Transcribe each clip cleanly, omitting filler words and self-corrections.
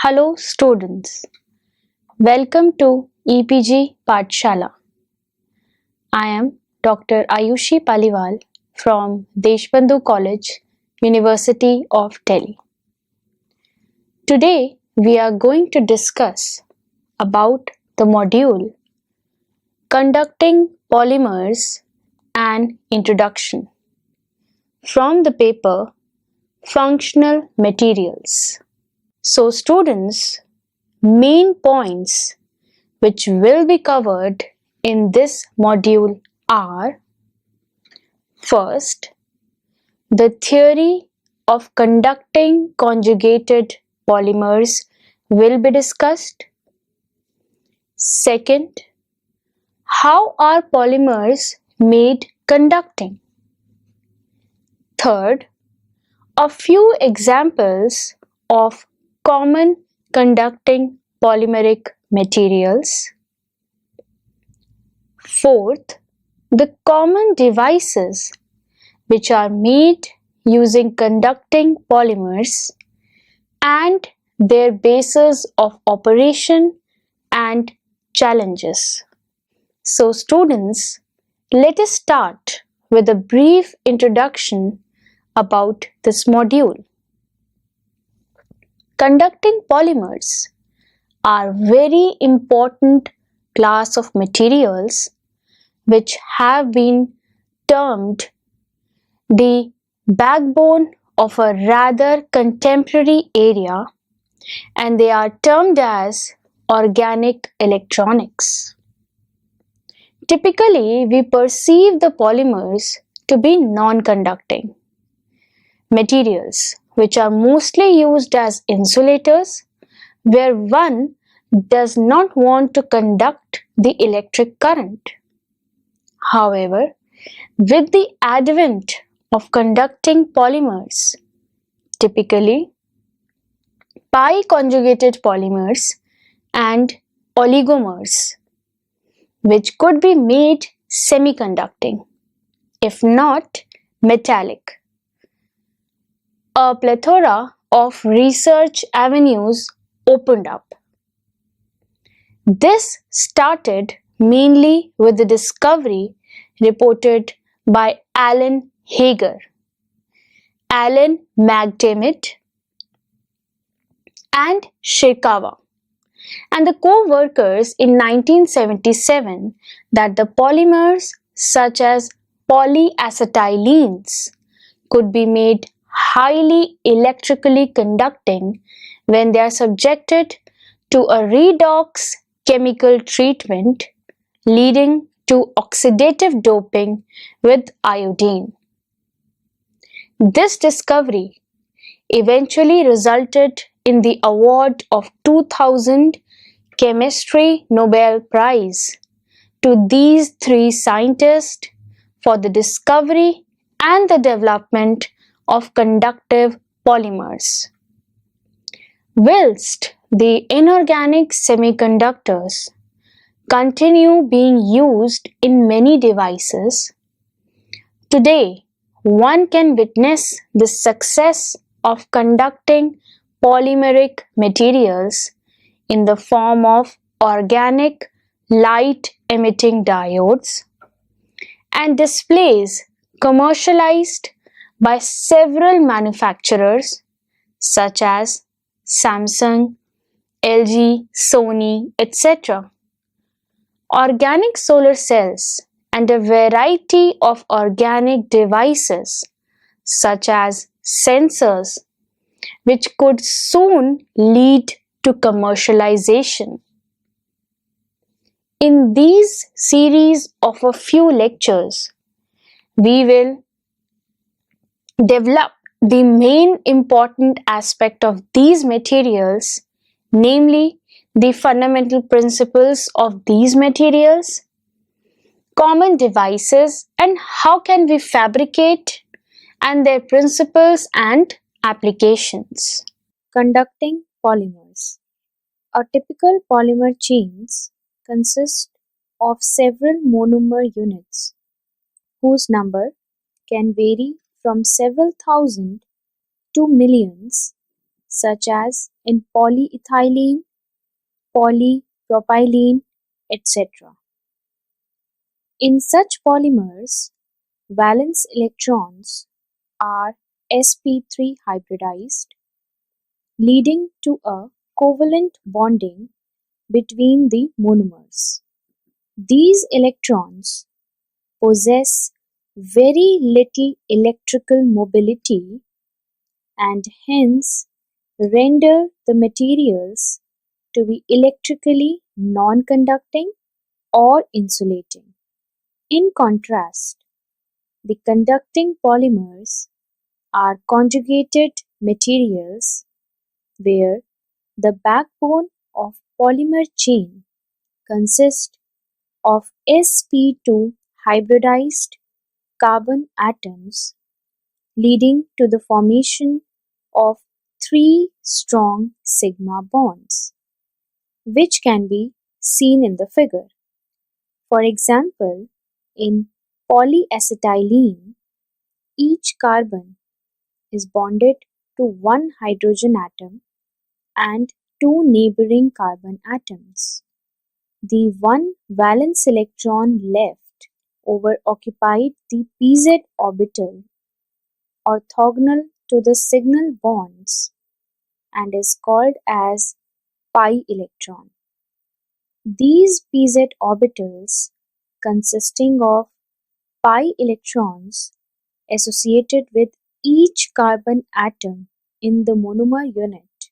Hello students, welcome to EPG Pathshala. I am Dr. Ayushi Paliwal from Deshbandhu College, University of Delhi. Today we are going to discuss about the module Conducting Polymers and Introduction from the paper Functional Materials. So students, main points which will be covered in this module are: first, the theory of conducting conjugated polymers will be discussed. Second, how are polymers made conducting? Third, a few examples of common conducting polymeric materials. Fourth, the common devices which are made using conducting polymers and their bases of operation and challenges. So students, let us start with a brief introduction about this module. Conducting polymers are very important class of materials which have been termed the backbone of a rather contemporary area, and they are termed as organic electronics. Typically, we perceive the polymers to be non-conducting materials which are mostly used as insulators, where one does not want to conduct the electric current. However, with the advent of conducting polymers, typically pi-conjugated polymers and oligomers, which could be made semiconducting, if not metallic, a plethora of research avenues opened up. This started mainly with the discovery reported by Alan Hager, Alan McDermott, and Shirakawa and the co-workers in 1977 that the polymers such as polyacetylenes could be made highly electrically conducting when they are subjected to a redox chemical treatment leading to oxidative doping with iodine. This discovery eventually resulted in the award of 2000 Chemistry Nobel Prize to these three scientists for the discovery and the development of conductive polymers. Whilst the inorganic semiconductors continue being used in many devices, today one can witness the success of conducting polymeric materials in the form of organic light-emitting diodes and displays commercialized by several manufacturers such as Samsung, LG, Sony, etc. Organic solar cells and a variety of organic devices such as sensors, which could soon lead to commercialization. In these series of a few lectures, we will develop the main important aspect of these materials, namely the fundamental principles of these materials, common devices and how can we fabricate, and their principles and applications. Conducting polymers. A typical polymer chains consist of several monomer units whose number can vary from several thousand to millions, such as in polyethylene, polypropylene, etc. In such polymers, valence electrons are sp3 hybridized, leading to a covalent bonding between the monomers. These electrons possess very little electrical mobility and hence render the materials to be electrically non-conducting or insulating. In contrast, the conducting polymers are conjugated materials where the backbone of polymer chain consists of sp2 hybridized carbon atoms, leading to the formation of three strong sigma bonds, which can be seen in the figure. For example, in polyacetylene, each carbon is bonded to one hydrogen atom and two neighboring carbon atoms. The one valence electron left over occupied the pz orbital orthogonal to the signal bonds and is called as pi electron. These pz orbitals consisting of pi electrons associated with each carbon atom in the monomer unit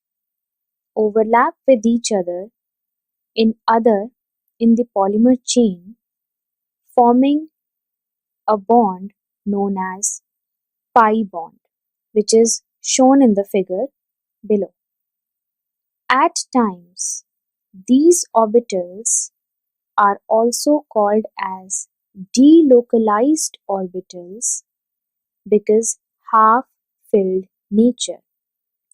overlap with each other in the polymer chain, forming a bond known as pi bond, which is shown in the figure below. At times, these orbitals are also called as delocalized orbitals because half-filled nature.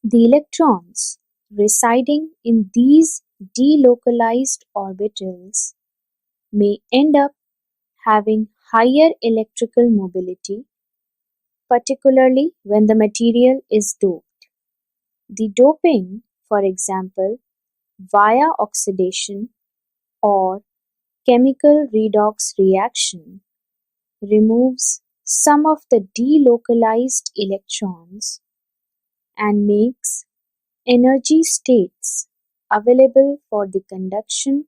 The electrons residing in these delocalized orbitals may end up having higher electrical mobility, particularly when the material is doped. The doping, for example, via oxidation or chemical redox reaction, removes some of the delocalized electrons and makes energy states available for the conduction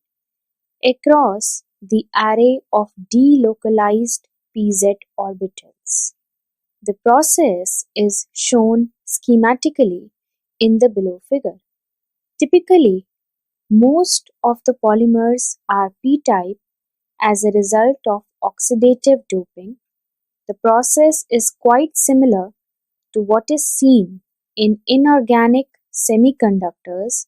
across the array of delocalized pz orbitals. The process is shown schematically in the below figure. Typically, most of the polymers are p-type as a result of oxidative doping. The process is quite similar to what is seen in inorganic semiconductors,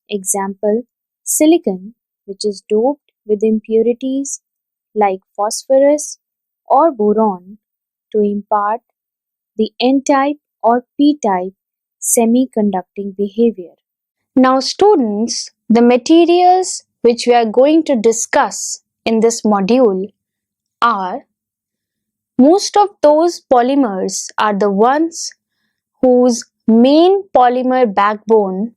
example silicon, which is doped with impurities like phosphorus or boron to impart the n-type or p-type semiconducting behavior. Now students, the materials which we are going to discuss in this module are most of those polymers are the ones whose main polymer backbone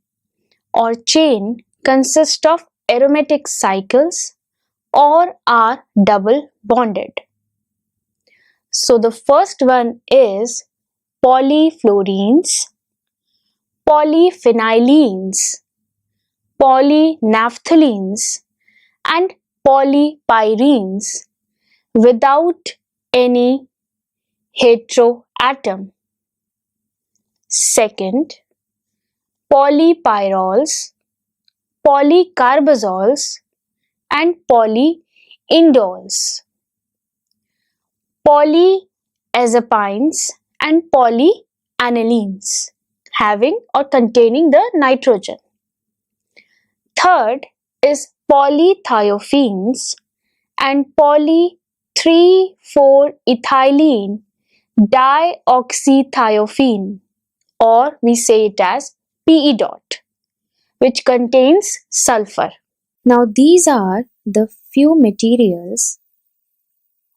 or chain consists of aromatic cycles or are double bonded. So the first one is polyfluorenes, polyphenylenes, polynaphthalenes and polypyrenes without any heteroatom. Second, polypyrols, polycarbazoles and polyindols, polyazepines and polyanilenes having or containing the nitrogen. Third is polythiophenes and poly,3,4-ethylene dioxythiophene, or we say it as PE dot, which contains sulfur. Now these are the few materials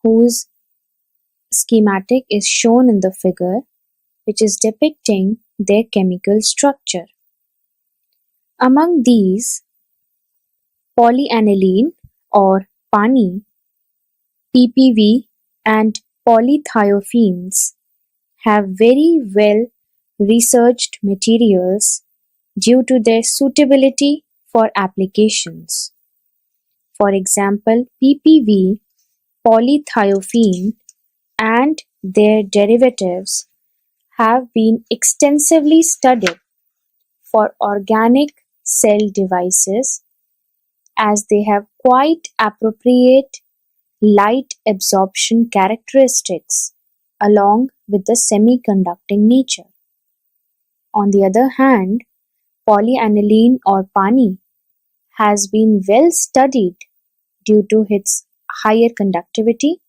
whose schematic is shown in the figure, which is depicting their chemical structure. Among these, polyaniline or pani, PPV, and polythiophene have very well researched materials due to their suitability for applications. For example, PPV, polythiophene, and their derivatives have been extensively studied for organic cell devices as they have quite appropriate light absorption characteristics along with the semiconducting nature. On the other hand, polyaniline or pani has been well studied due to its higher conductivity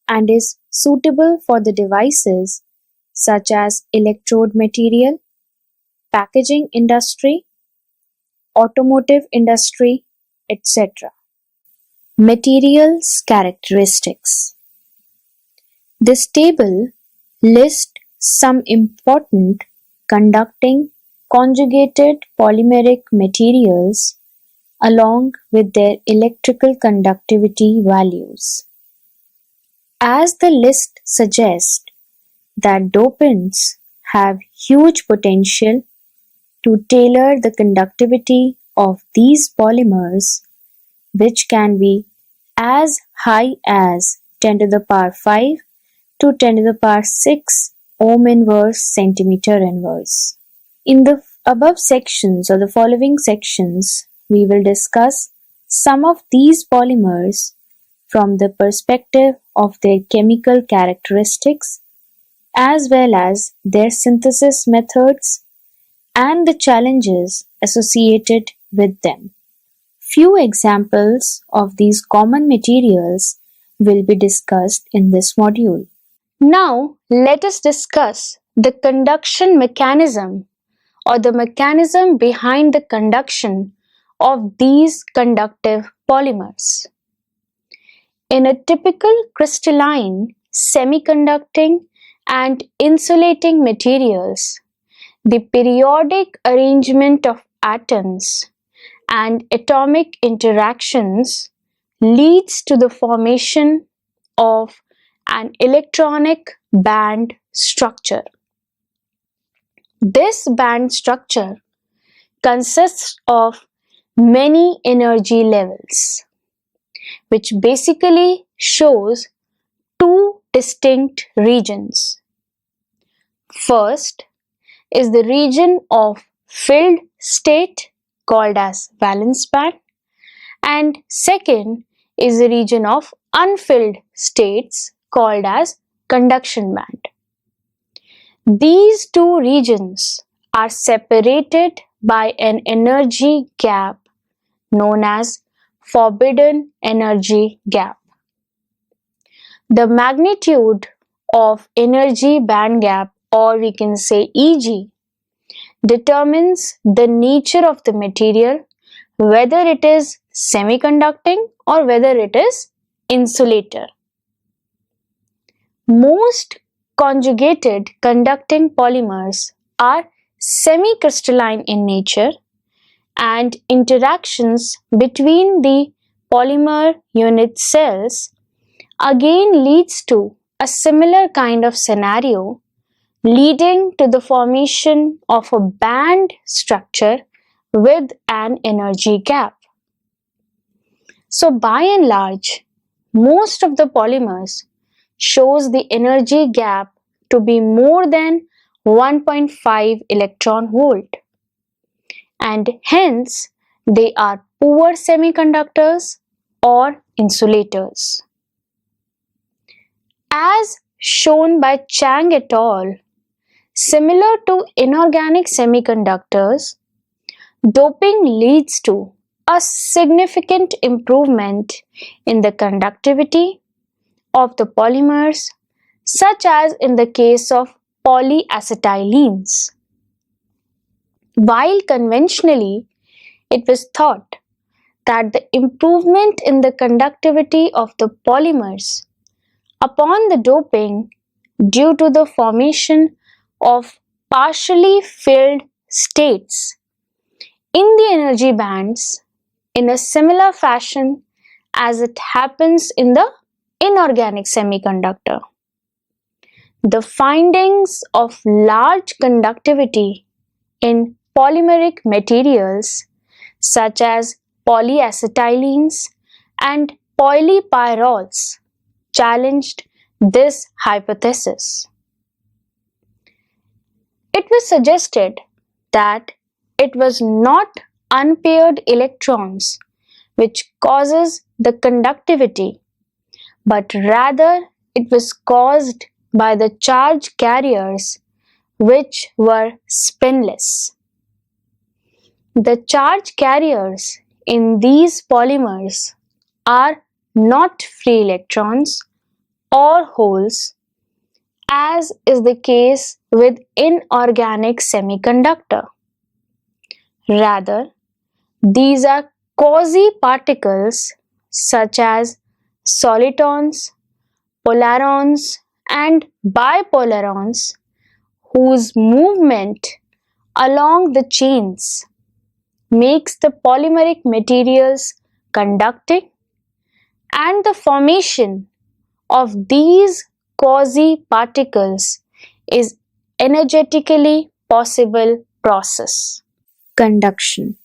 and is suitable for the devices such as electrode material, packaging industry, automotive industry, etc. Materials characteristics. This table lists some important conducting conjugated polymeric materials along with their electrical conductivity values. As the list suggests that dopants have huge potential to tailor the conductivity of these polymers, which can be as high as 10 to the power 5 to 10 to the power 6 ohm inverse centimeter inverse. In the above sections or the following sections, we will discuss some of these polymers from the perspective of their chemical characteristics as well as their synthesis methods and the challenges associated with them. Few examples of these common materials will be discussed in this module. Now, let us discuss the conduction mechanism or the mechanism behind the conduction of these conductive polymers. In a typical crystalline, semiconducting and insulating materials, the periodic arrangement of atoms and atomic interactions leads to the formation of an electronic band structure. This band structure consists of many energy levels, which basically shows two distinct regions. First is the region of filled state called as valence band, and second is the region of unfilled states called as conduction band. These two regions are separated by an energy gap known as forbidden energy gap. The magnitude of energy band gap, or we can say EG, determines the nature of the material, whether it is semiconducting or whether it is insulator. Most conjugated conducting polymers are semi-crystalline in nature, and interactions between the polymer unit cells again leads to a similar kind of scenario, leading to the formation of a band structure with an energy gap. So by and large, most of the polymers shows the energy gap to be more than 1.5 electron volt, and hence they are poor semiconductors or insulators. As shown by Chang et al., similar to inorganic semiconductors, doping leads to a significant improvement in the conductivity of the polymers, such as in the case of polyacetylenes. While conventionally it was thought that the improvement in the conductivity of the polymers upon the doping due to the formation of partially filled states in the energy bands in a similar fashion as it happens in the inorganic semiconductor. The findings of large conductivity in polymeric materials such as polyacetylenes and polypyrols challenged this hypothesis. It was suggested that it was not unpaired electrons which causes the conductivity, but rather it was caused by the charge carriers which were spinless. The charge carriers in these polymers are not free electrons or holes, as is the case with inorganic semiconductor. Rather, these are quasi-particles such as solitons, polarons, and bipolarons whose movement along the chains makes the polymeric materials conducting, and the formation of these quasi-particles is energetically possible process. Conduction.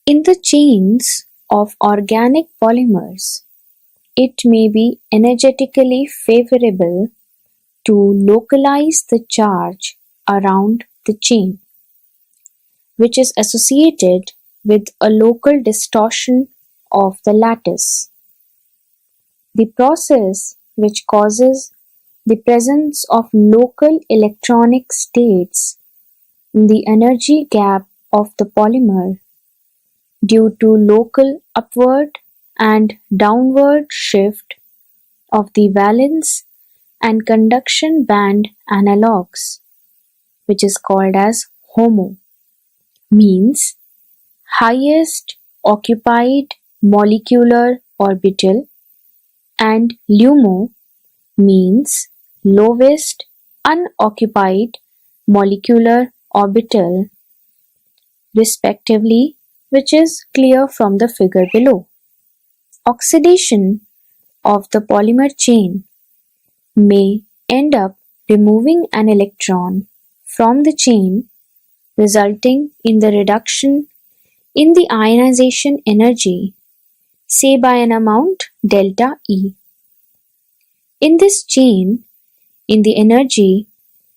In the chains of organic polymers, it may be energetically favorable to localize the charge around the chain, which is associated with a local distortion of the lattice. The process which causes the presence of local electronic states in the energy gap of the polymer due to local upward and downward shift of the valence and conduction band analogues, which is called as HOMO, means highest occupied molecular orbital, and LUMO means lowest unoccupied molecular orbital, respectively, which is clear from the figure below. Oxidation of the polymer chain may end up removing an electron from the chain, resulting in the reduction in the ionization energy, say by an amount delta E. In this chain, the energy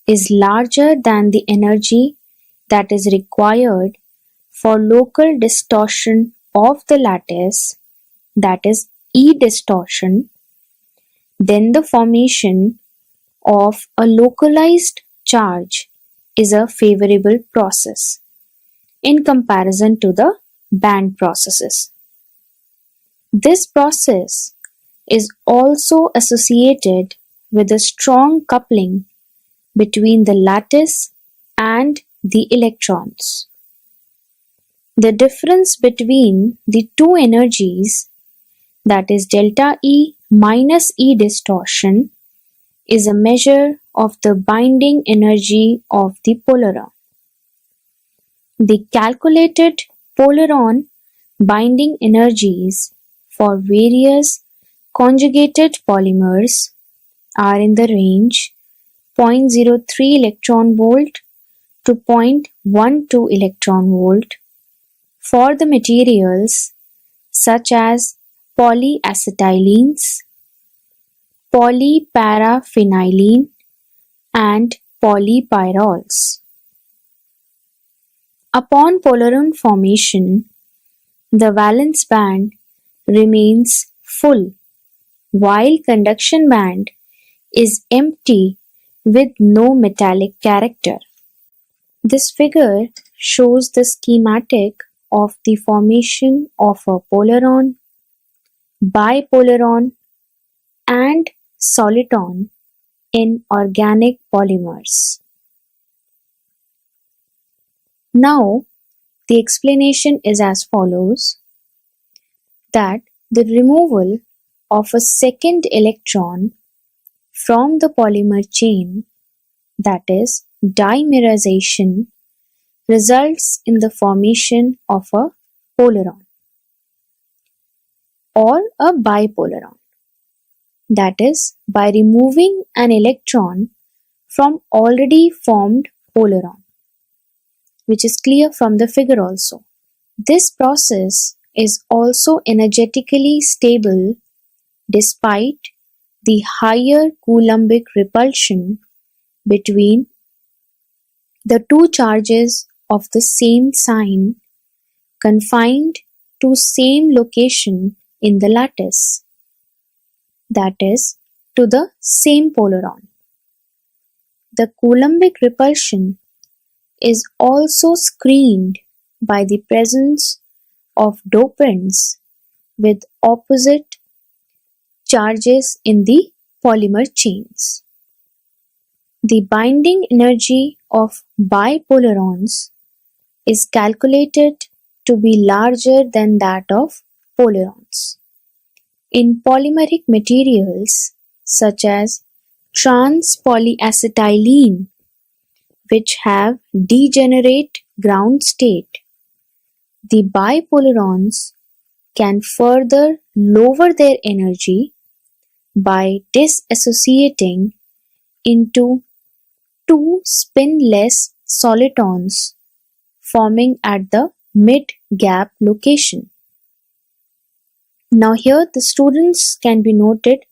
is larger than the energy that is required for local distortion of the lattice, that is E distortion, then the formation of a localized charge is a favorable process in comparison to the band processes. This process is also associated with a strong coupling between the lattice and the electrons. The difference between the two energies, that is delta E minus E distortion, is a measure of the binding energy of the polaron. The calculated polaron binding energies for various conjugated polymers are in the range 0.03 electron volt to 0.12 electron volt for the materials such as polyacetylenes, polyparaphenylene, and polypyrols. Upon polaron formation, the valence band remains full while conduction band is empty with no metallic character. This figure shows the schematic of the formation of a polaron, bipolaron, and soliton in organic polymers. Now, the explanation is as follows: that the removal of a second electron from the polymer chain, that is, dimerization results in the formation of a polaron or a bipolaron. That is, by removing an electron from already formed polaron, which is clear from the figure also. This process is also energetically stable despite the higher Coulombic repulsion between the two charges of the same sign confined to same location in the lattice, that is, to the same polaron. The Coulombic repulsion is also screened by the presence of dopants with opposite charges in the polymer chains. The binding energy of bipolarons is calculated to be larger than that of polarons. In polymeric materials such as trans-polyacetylene, which have degenerate ground state, the bipolarons can further lower their energy by dissociating into two spinless solitons forming at the mid-gap location. Now here the students can be noted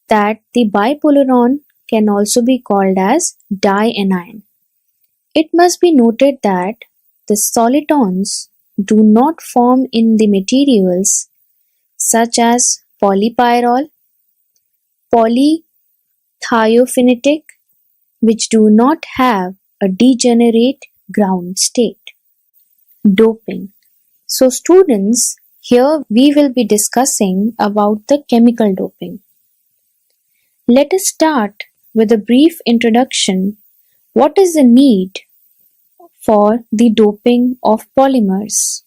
that the bipolaron can also be called as dianion. It must be noted that the solitons do not form in the materials such as polypyrrole, polythiophenitic, which do not have a degenerate ground state. Doping. So students, here we will be discussing about the chemical doping. Let us start with a brief introduction. What is the need for the doping of polymers?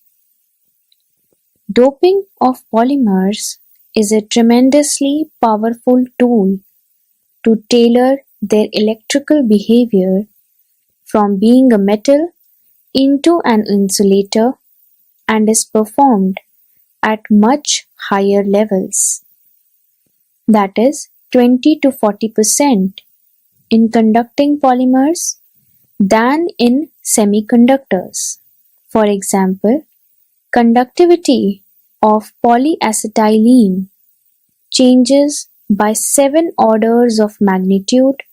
Doping of polymers is a tremendously powerful tool to tailor their electrical behavior from being a metal into an insulator and is performed at much higher levels, that is 20 to 40% in conducting polymers than in semiconductors. For example, conductivity of polyacetylene changes by 7 orders of magnitude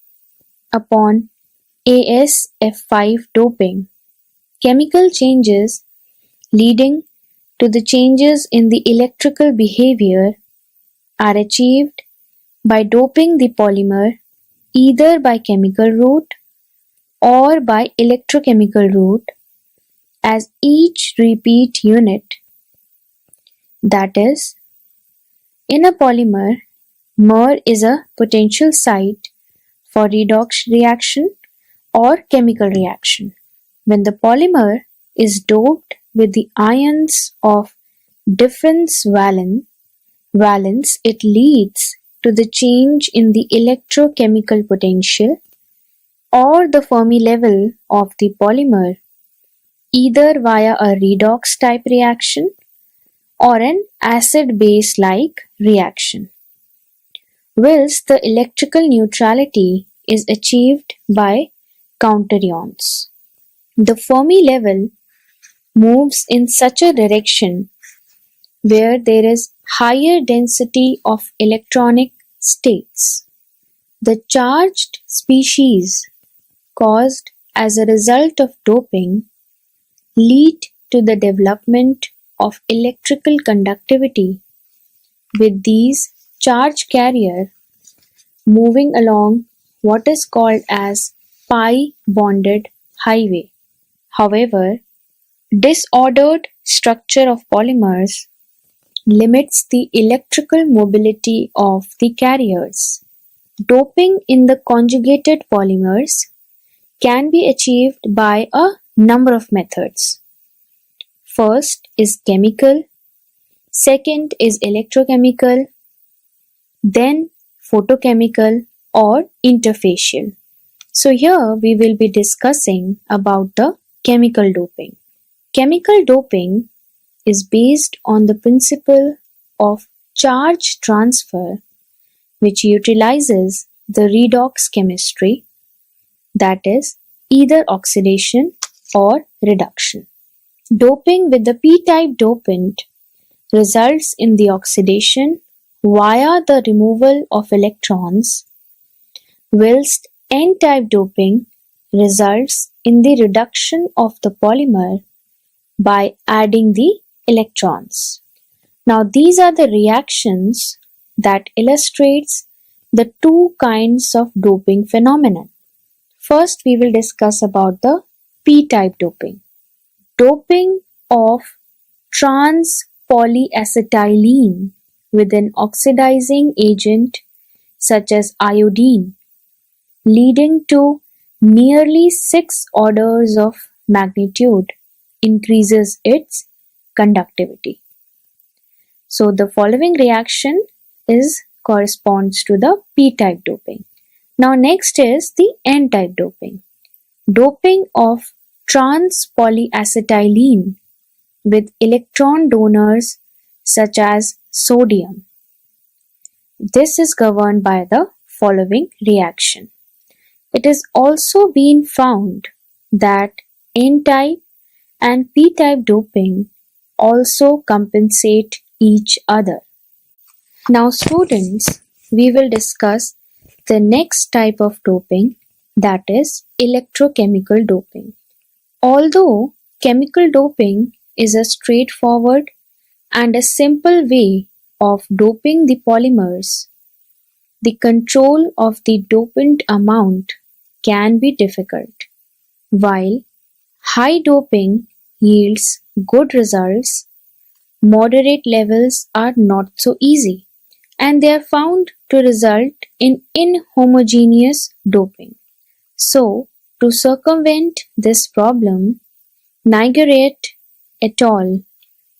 upon AsF5 doping. Chemical changes leading to the changes in the electrical behavior are achieved by doping the polymer either by chemical route or by electrochemical route as each repeat unit. That is, in a polymer, mer is a potential site for redox reaction or chemical reaction. When the polymer is doped with the ions of difference valence, it leads to the change in the electrochemical potential or the Fermi level of the polymer, either via a redox type reaction or an acid-base like reaction, whilst the electrical neutrality is achieved by counterions. The Fermi level moves in such a direction where there is higher density of electronic states. The charged species caused as a result of doping lead to the development of electrical conductivity, with these charge carrier moving along what is called as pi bonded highway. However, disordered structure of polymers limits the electrical mobility of the carriers. Doping in the conjugated polymers can be achieved by a number of methods. First is chemical, second is electrochemical, then photochemical or interfacial. So here we will be discussing about the chemical doping. Chemical doping is based on the principle of charge transfer, which utilizes the redox chemistry, that is either oxidation or reduction. Doping with the p-type dopant results in the oxidation via the removal of electrons, whilst n-type doping results in the reduction of the polymer by adding the electrons. Now these are the reactions that illustrates the two kinds of doping phenomenon. First we will discuss about the p-type doping. Doping of trans polyacetylene with an oxidizing agent such as iodine, leading to nearly 6 orders of magnitude increases its conductivity. So the following reaction corresponds to the p-type doping. Now next is the n-type doping. Doping of trans polyacetylene with electron donors such as sodium. This is governed by the following reaction. It is also been found that n-type and p-type doping also compensate each other. Now students, we will discuss the next type of doping, that is electrochemical doping. Although chemical doping is a straightforward and a simple way of doping the polymers, the control of the dopant amount can be difficult. While high doping yields good results, moderate levels are not so easy, and they are found to result in inhomogeneous doping. So, to circumvent this problem, Nigaret et al.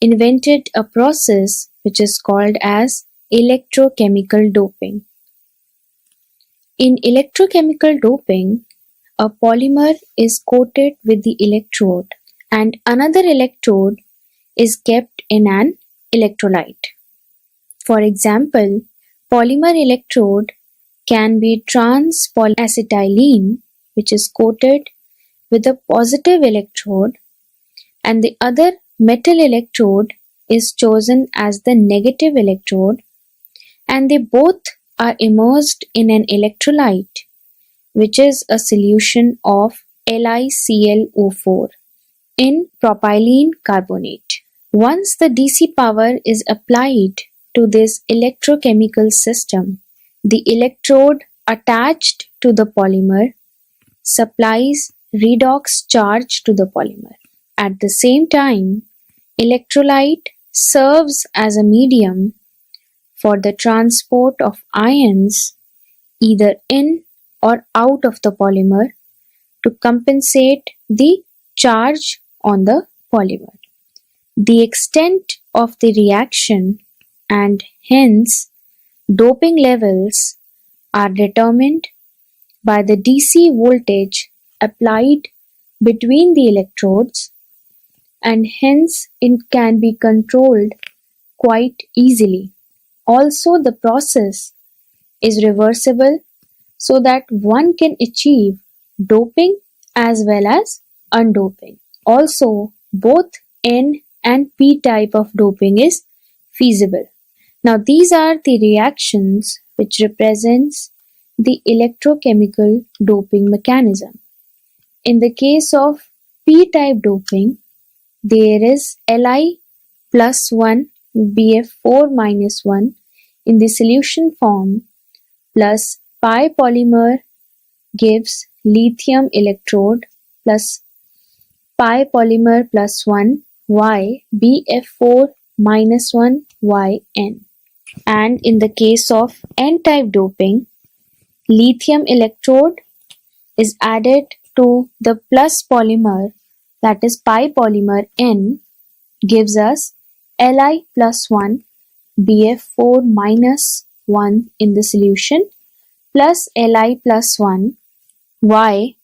Invented a process which is called as electrochemical doping. In electrochemical doping, a polymer is coated with the electrode and another electrode is kept in an electrolyte. For example, polymer electrode can be trans polyacetylene, which is coated with a positive electrode, and the other metal electrode is chosen as the negative electrode, and they both are immersed in an electrolyte, which is a solution of LiClO4 in propylene carbonate. Once the DC power is applied to this electrochemical system, the electrode attached to the polymer supplies redox charge to the polymer. At the same time, electrolyte serves as a medium for the transport of ions either in or out of the polymer to compensate the charge on the polymer. The extent of the reaction and hence doping levels are determined by the DC voltage applied between the electrodes, and hence it can be controlled quite easily. Also, the process is reversible so that one can achieve doping as well as undoping. Also, both N and P type of doping is feasible. Now, these are the reactions which represents the electrochemical doping mechanism. In the case of P-type doping, there is Li plus 1 Bf4 minus 1 in the solution form plus pi polymer gives lithium electrode plus pi polymer plus 1 Y Bf4 minus 1 Yn. And in the case of N-type doping, lithium electrode is added to the plus polymer, that is pi polymer N, gives us Li plus 1 Bf4 minus 1 in the solution plus Li plus 1 Y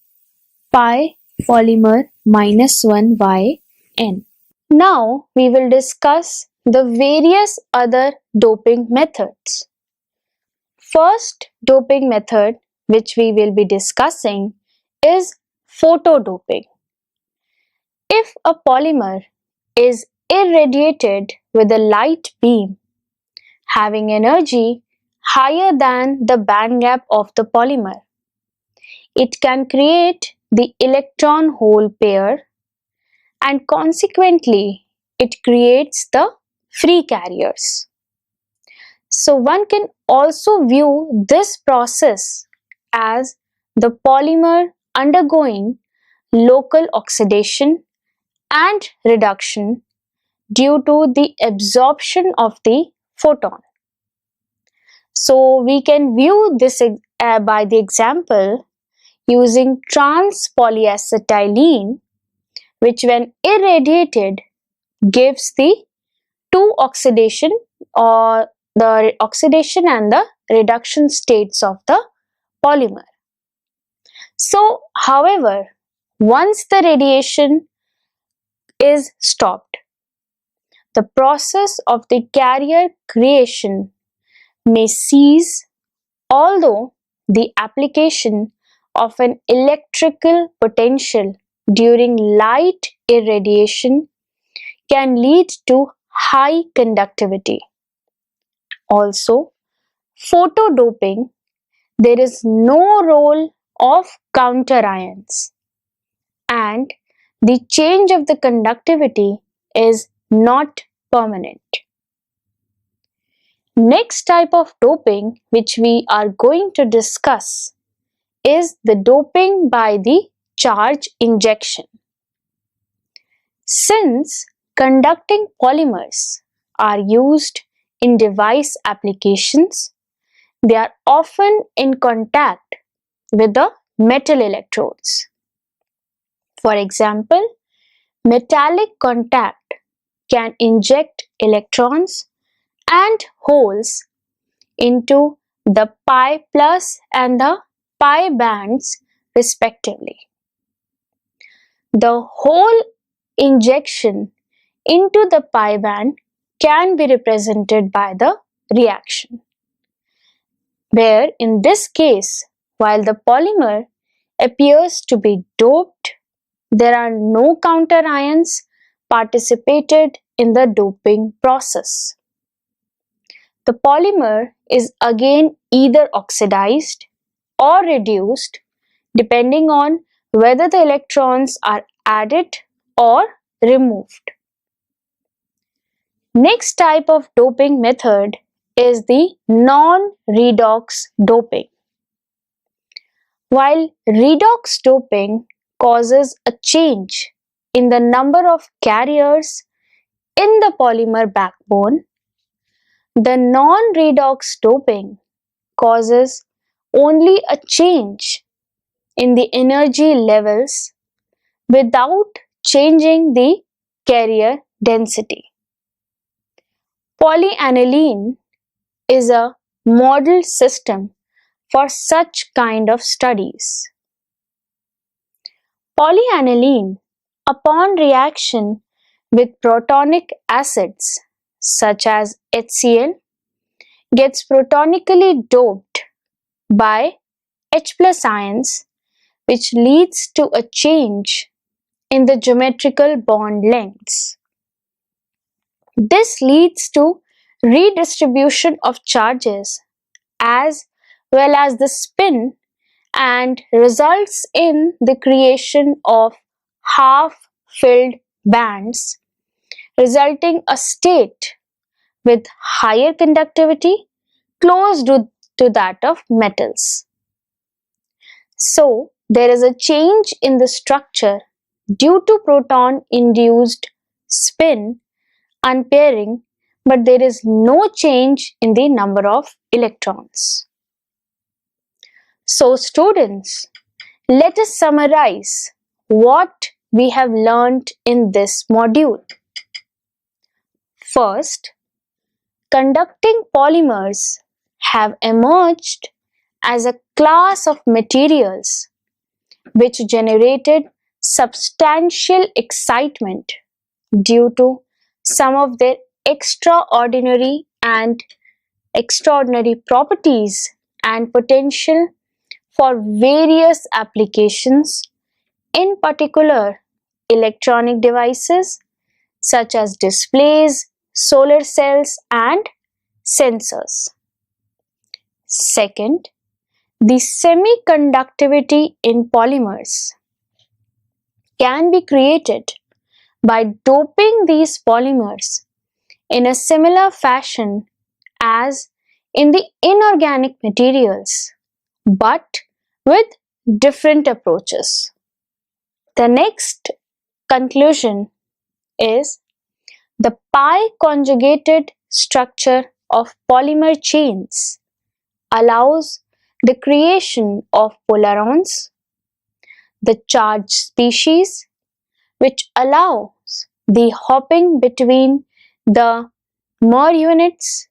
pi polymer -1 yn. Now we will discuss the various other doping methods. First doping method which we will be discussing is photodoping. If a polymer is irradiated with a light beam having energy higher than the band gap of the polymer, it can create the electron hole pair and consequently it creates the free carriers. So one can also view this process as the polymer undergoing local oxidation and reduction due to the absorption of the photon. So we can view this by the example using trans polyacetylene, which when irradiated gives the two oxidation or the oxidation and the reduction states of the polymer. So, however, once the radiation is stopped, the process of the carrier creation may cease, although the application of an electrical potential during light irradiation can lead to high conductivity. Also, photodoping, there is no role of counter ions and the change of the conductivity is not permanent. Next type of doping which we are going to discuss is the doping by the charge injection. Since conducting polymers are used in device applications, they are often in contact with the metal electrodes. For example, metallic contact can inject electrons and holes into the pi plus and the pi bands respectively. The hole injection into the pi band can be represented by the reaction, where in this case, while the polymer appears to be doped, there are no counter ions participated in the doping process. The polymer is again either oxidized or reduced depending on whether the electrons are added or removed. Next type of doping method is the non-redox doping. While redox doping causes a change in the number of carriers in the polymer backbone, the non-redox doping causes only a change in the energy levels without changing the carrier density. Polyaniline is a model system for such kind of studies. Polyaniline, upon reaction with protonic acids such as HCl, gets protonically doped by H plus ions, which leads to a change in the geometrical bond lengths. This leads to redistribution of charges as well as the spin and results in the creation of half-filled bands, resulting a state with higher conductivity close to that of metals. So, there is a change in the structure due to proton-induced spin unpairing, but there is no change in the number of electrons. So students, let us summarize what we have learned in this module. First, conducting polymers have emerged as a class of materials which generated substantial excitement due to some of their extraordinary properties and potential for various applications, in particular electronic devices such as displays, solar cells, and sensors. Second, the semiconductivity in polymers can be created by doping these polymers in a similar fashion as in the inorganic materials, but with different approaches. The next conclusion is the pi conjugated structure of polymer chains allows the creation of polarons, the charged species, which allows the hopping between the Mohr units,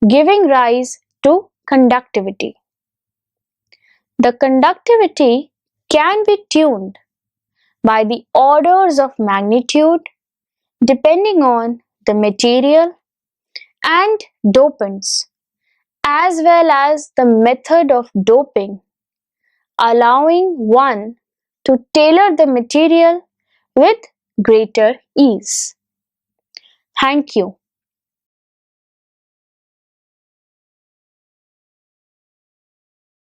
giving rise to conductivity. The conductivity can be tuned by the orders of magnitude depending on the material and dopants, as well as the method of doping, allowing one to tailor the material with greater ease. Thank you.